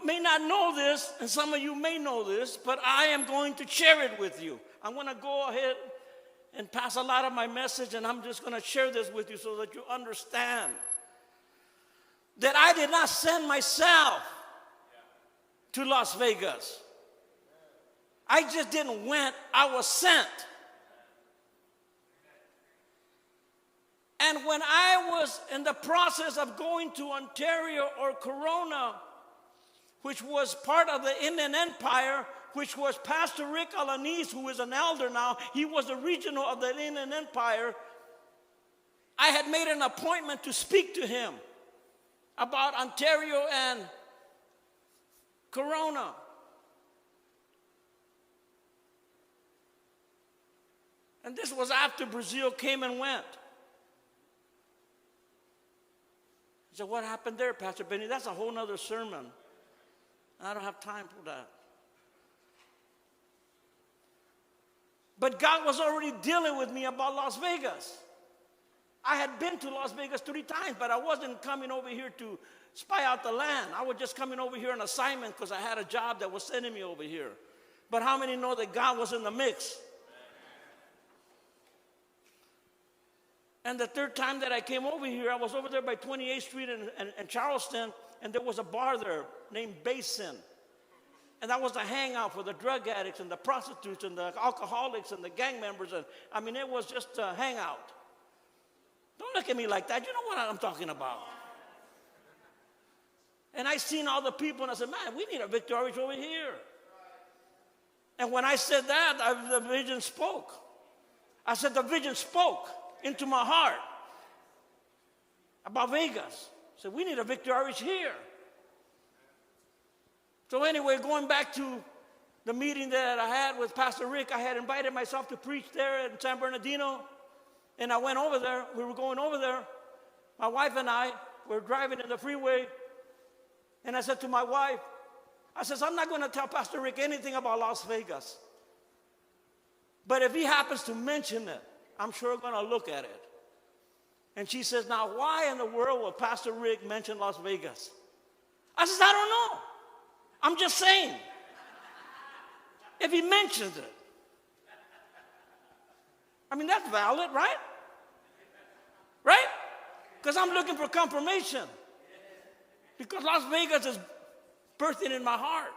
may not know this, and some of you may know this, but I am going to share it with you. I'm going to go ahead and pass a lot of my message, and I'm just going to share this with you so that you understand that I did not send myself to Las Vegas. I just didn't went, I was sent. And when I was in the process of going to Ontario or Corona, which was part of the Inland Empire, which was Pastor Rick Alanis, who is an elder now, he was the regional of the Inland Empire, I had made an appointment to speak to him about Ontario and Corona. And this was after Brazil came and went. He said, what happened there, Pastor Benny? That's a whole nother sermon. I don't have time for that. But God was already dealing with me about Las Vegas. I had been to Las Vegas 3 times, but I wasn't coming over here to spy out the land. I was just coming over here on assignment because I had a job that was sending me over here. But how many know that God was in the mix? And the 3rd time that I came over here, I was over there by 28th Street in Charleston, and there was a bar there named Basin. And that was the hangout for the drug addicts and the prostitutes and the alcoholics and the gang members. And I mean, it was just a hangout. Don't look at me like that. You know what I'm talking about. And I seen all the people, and I said, man, we need a Victory Outreach over here. And when I said that, the vision spoke. I said, the vision spoke into my heart about Vegas. I said, we need a Victory Outreach here. So anyway, going back to the meeting that I had with Pastor Rick, I had invited myself to preach there in San Bernardino. And I went over there. We were going over there. My wife and I were driving in the freeway. And I said to my wife, I says, I'm not going to tell Pastor Rick anything about Las Vegas. But if he happens to mention it, I'm sure going to look at it. And she says, now why in the world would Pastor Rick mention Las Vegas? I says, I don't know. I'm just saying. If he mentions it. I mean, that's valid, right? Right? Because I'm looking for confirmation. Because Las Vegas is birthing in my heart.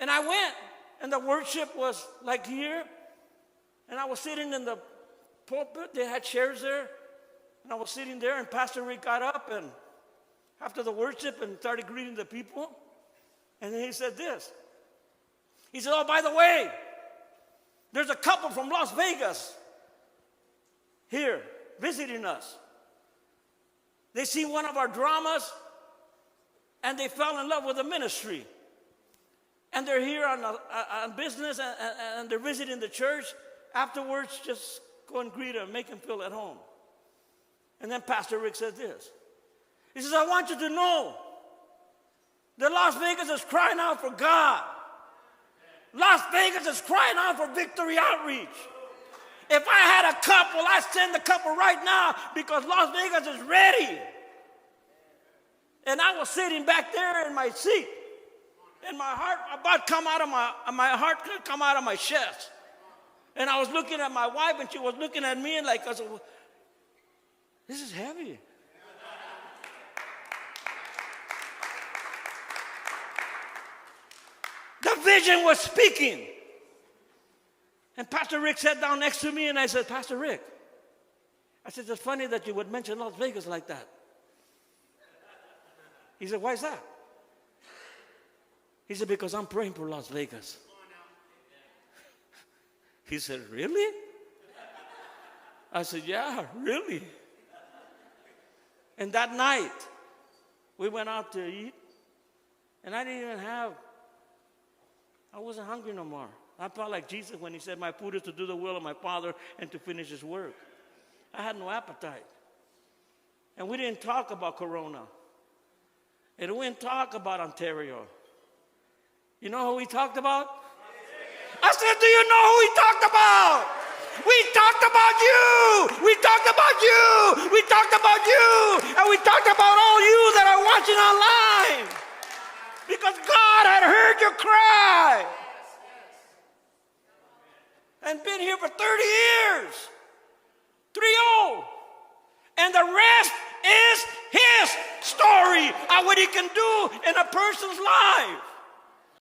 And I went, and the worship was like here. And I was sitting in the pulpit. They had chairs there. And I was sitting there, and Pastor Rick got up and after the worship and started greeting the people. And then he said this. He said, oh, by the way, there's a couple from Las Vegas here visiting us. They seen one of our dramas, and they fell in love with the ministry. And they're here on business, and they're visiting the church. Afterwards, just go and greet them, make them feel at home. And then Pastor Rick said this. He says, I want you to know that Las Vegas is crying out for God. Las Vegas is crying out for Victory Outreach. If I had a couple, I'd send the couple right now because Las Vegas is ready. And I was sitting back there in my seat, and my heart about come out of my heart could come out of my chest. And I was looking at my wife, and she was looking at me, and like I said, this is heavy. The vision was speaking. And Pastor Rick sat down next to me, and I said, Pastor Rick, I said, it's funny that you would mention Las Vegas like that. He said, why is that? He said, because I'm praying for Las Vegas. He said, really? I said, yeah, really. And that night, we went out to eat, and I didn't even I wasn't hungry no more. I felt like Jesus when he said, my food is to do the will of my Father and to finish his work. I had no appetite. And we didn't talk about Corona. And we didn't talk about Ontario. You know who we talked about? I said, do you know who we talked about? We talked about you. We talked about you. We talked about you. And we talked about all you that are watching online. heard your cry. And been here for 30 years. 3-0. And the rest is his story of what he can do in a person's life.